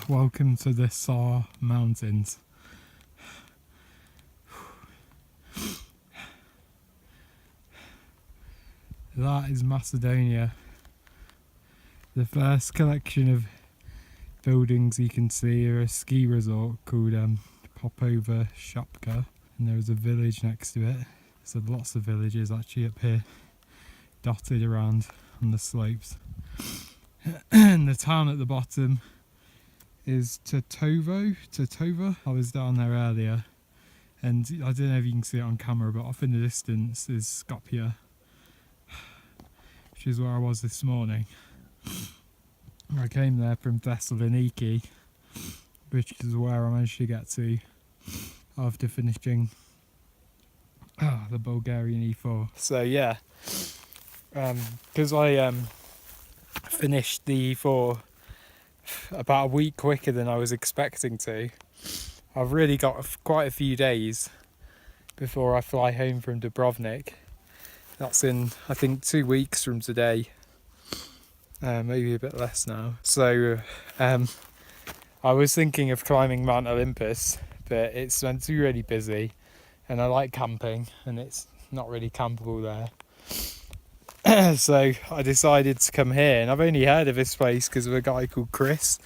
Welcome to the Shar Mountains. That is Macedonia. The first collection of buildings you can see are a ski resort called Popover Shapka, and there is a village next to it. So lots of villages actually up here, dotted around on the slopes. And the town at the bottom is Tetovo. I was down there earlier, and I don't know if you can see it on camera, but off in the distance is Skopje, which is where I was this morning. I came there from Thessaloniki, which is where I managed to get to after finishing the Bulgarian E4. So yeah, because I finished the E4 about a week quicker than I was expecting to, I've really got quite a few days before I fly home from Dubrovnik. That's in, I think, 2 weeks from today, maybe a bit less now. So I was thinking of climbing Mount Olympus, but it's meant to be really busy, and I like camping, and it's not really campable there. So I decided to come here, and I've only heard of this place because of a guy called Chris,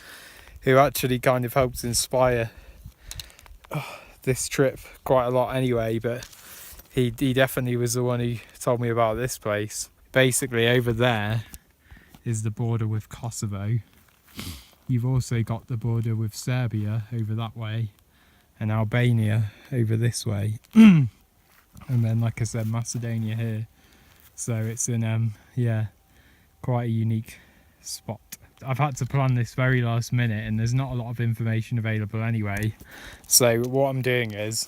who actually kind of helped inspire this trip quite a lot anyway, but he definitely was the one who told me about this place. Basically over there is the border with Kosovo. You've also got the border with Serbia over that way, and Albania over this way. And then, like I said, Macedonia here. So it's in, quite a unique spot. I've had to plan this very last minute, and there's not a lot of information available anyway. So what I'm doing is,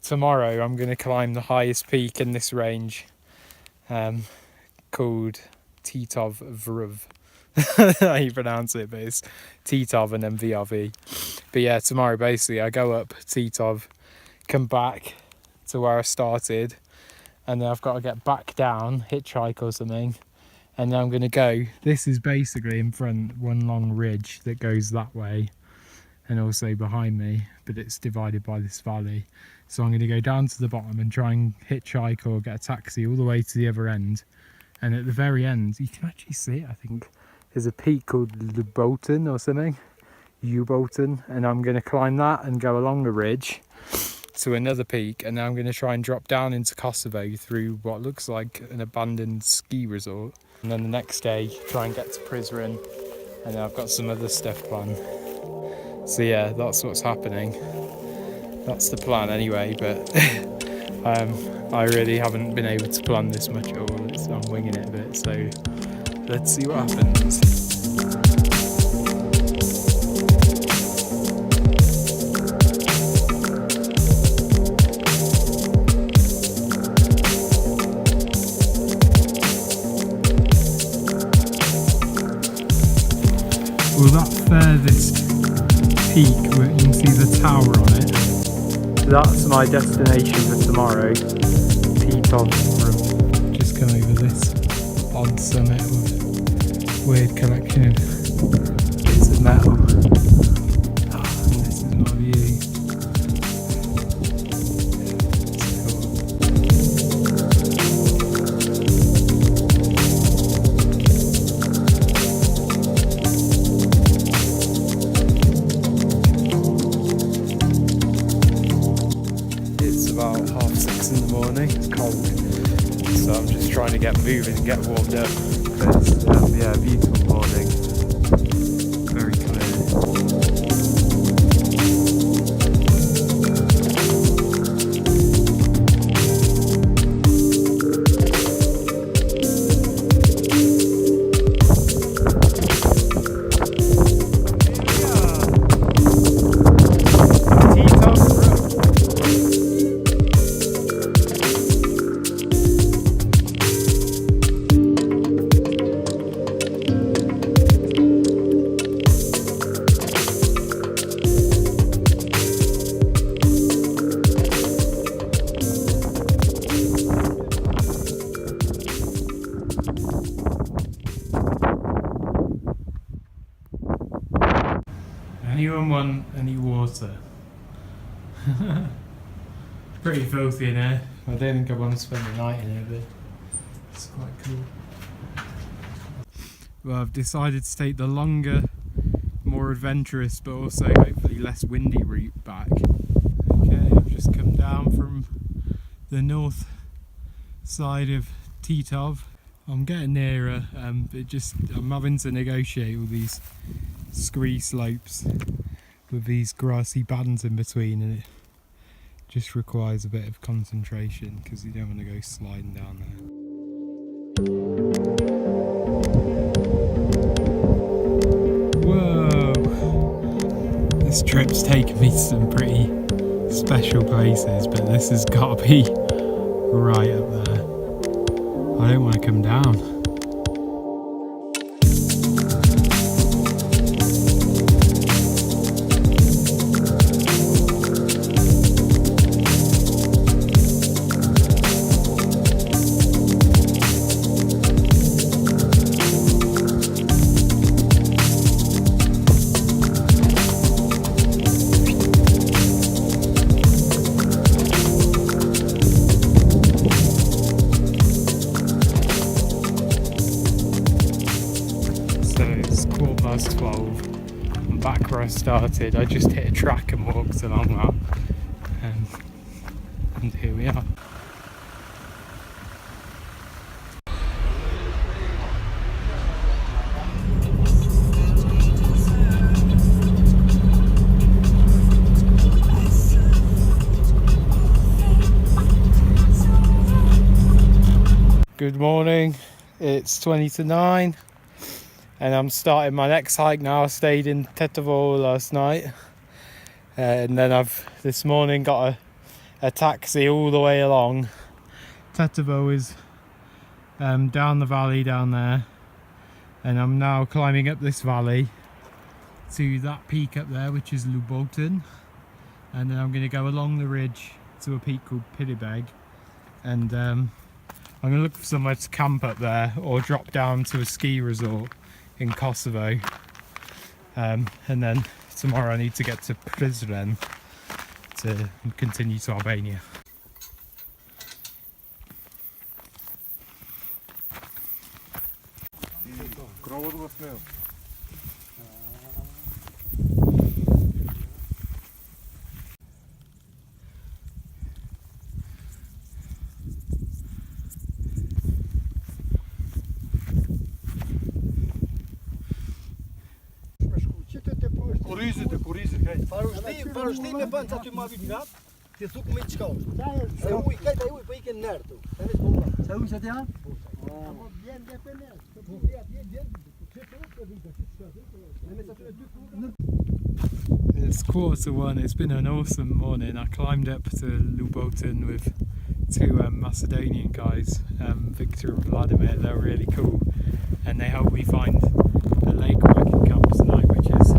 tomorrow I'm going to climb the highest peak in this range, called Titov Vrv. How you pronounce it, but it's Titov and then VRV. But yeah, tomorrow basically I go up Titov, come back to where I started, and then I've got to get back down, hitchhike or something, and then I'm going to go. This is basically in front one long ridge that goes that way, and also behind me, but it's divided by this valley. So I'm going to go down to the bottom and try and hitchhike or get a taxi all the way to the other end. And at the very end, you can actually see it, I think. There's a peak called Ljuboten or something. Ljuboten. And I'm going to climb that and go along the ridge to another peak. And then I'm going to try and drop down into Kosovo through what looks like an abandoned ski resort. And then the next day, try and get to Prizren. And then I've got some other stuff planned. So yeah, that's what's happening. That's the plan anyway, but I really haven't been able to plan this much at all. I'm winging it a bit, so let's see what happens. Well, that furthest peak, where you can see the tower on it, that's my destination for tomorrow. Titov Vrv. Just come over this odd summit with weird collection of bits of metal. And this is my view. It's about 6:30 in the morning. It's cold, so I'm just trying to get moving and get warmed up. But it's a beautiful morning, very clear. want any water? Pretty filthy in here. I don't think I want to spend the night in here, but it's quite cool. Well, I've decided to take the longer, more adventurous, but also hopefully less windy route back. Okay, I've just come down from the north side of Titov. I'm getting nearer, but I'm having to negotiate all these scree slopes with these grassy bands in between, and it just requires a bit of concentration because you don't want to go sliding down there. Whoa! This trip's taken me to some pretty special places, but this has got to be right up there. I don't want to come down. Started, I just hit a track and walked along that, and here we are. Good morning, it's 20 to 9. And I'm starting my next hike now. I stayed in Tetovo last night, and then I've this morning got a taxi all the way along. Tetovo is down the valley down there, and I'm now climbing up this valley to that peak up there, which is Ljuboten, and then I'm going to go along the ridge to a peak called Prizren, and I'm going to look for somewhere to camp up there or drop down to a ski resort in Kosovo, and then tomorrow I need to get to Prizren to continue to Albania. Parështim e bënë që aty ma vit nga, ti thuk me qka është. Se uj, kajta uj, për i ke nërtu. Se uj që t'ja? Amo bjen dhe për nërtu. It's 1:15. It's been an awesome morning. I climbed up to Ljuboten with two Macedonian guys, Victor and Vladimir. They're really cool, and they helped me find a lake where I can camp tonight, which is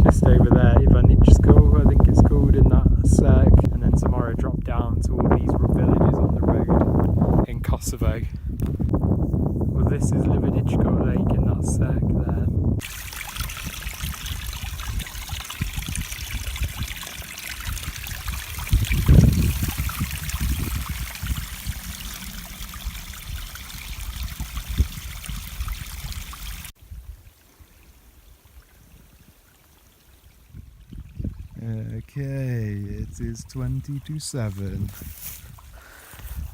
just over there, Ep6, I think it's called, in that circ, and then tomorrow drop down to all these villages on the road in Kosovo. Well, this is Ep6 Lake in that circ there. Okay, it is 20 to 7.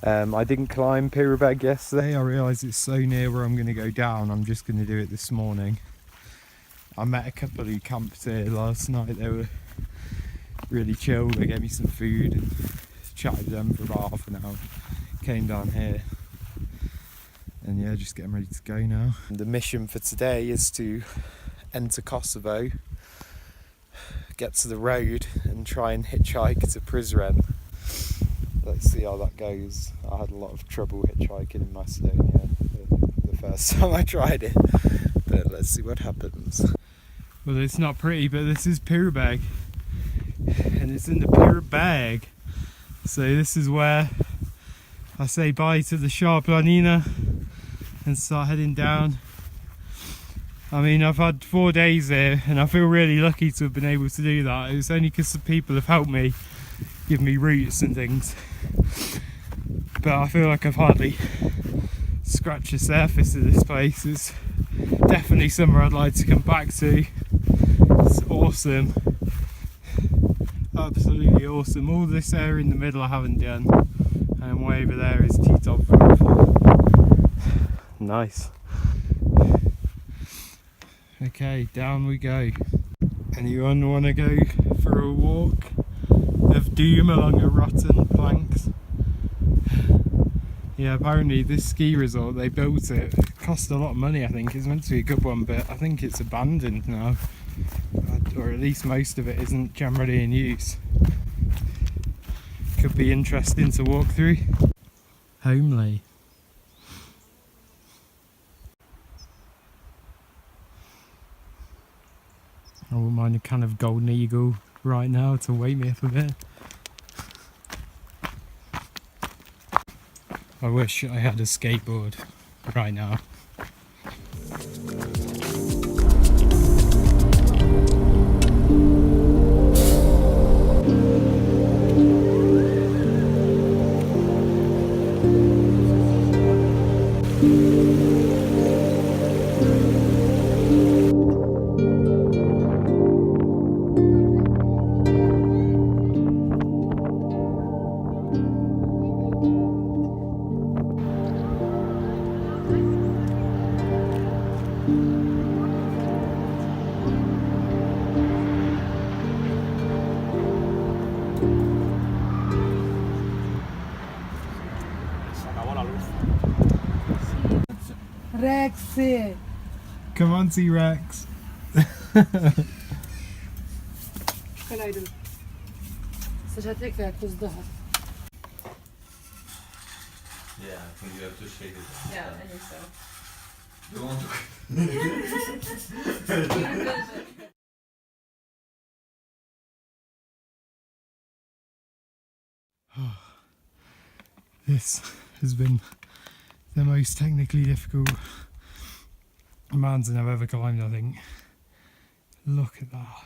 I didn't climb Prizren yesterday. I realised it's so near where I'm going to go down. I'm just going to do it this morning. I met a couple who camped here last night. They were really chill. They gave me some food and chatted to them for about half an hour. Came down here. And yeah, just getting ready to go now. The mission for today is to enter Kosovo, get to the road and try and hitchhike to Prizren. Let's see how that goes. I had a lot of trouble hitchhiking in Macedonia the first time I tried it, but let's see what happens. Well, it's not pretty, but this is Prizren, and it's in the Prizren. So this is where I say bye to the Shar Planina and start heading down I mean, I've had 4 days here and I feel really lucky to have been able to do that. It's only because the people have helped me, give me routes and things. But I feel like I've hardly scratched the surface of this place. It's definitely somewhere I'd like to come back to. It's awesome. Absolutely awesome. All this area in the middle I haven't done. And way over there is Titov Vrv. Nice. Okay, down we go. Anyone want to go for a walk of doom along a rotten planks? Yeah, apparently this ski resort, they built it. It cost a lot of money, I think. It's meant to be a good one, but I think it's abandoned now. Or at least most of it isn't generally in use. Could be interesting to walk through. Homely. I wouldn't mind a can of Golden Eagle right now to wake me up a bit. I wish I had a skateboard right now. Rexy. Come on, T-Rex. Can I do? Such a thick that was the. Yeah, I think you have to shake it. Yeah, I think so. You want to? This has been the most technically difficult mountain I've ever climbed, I think. Look at that.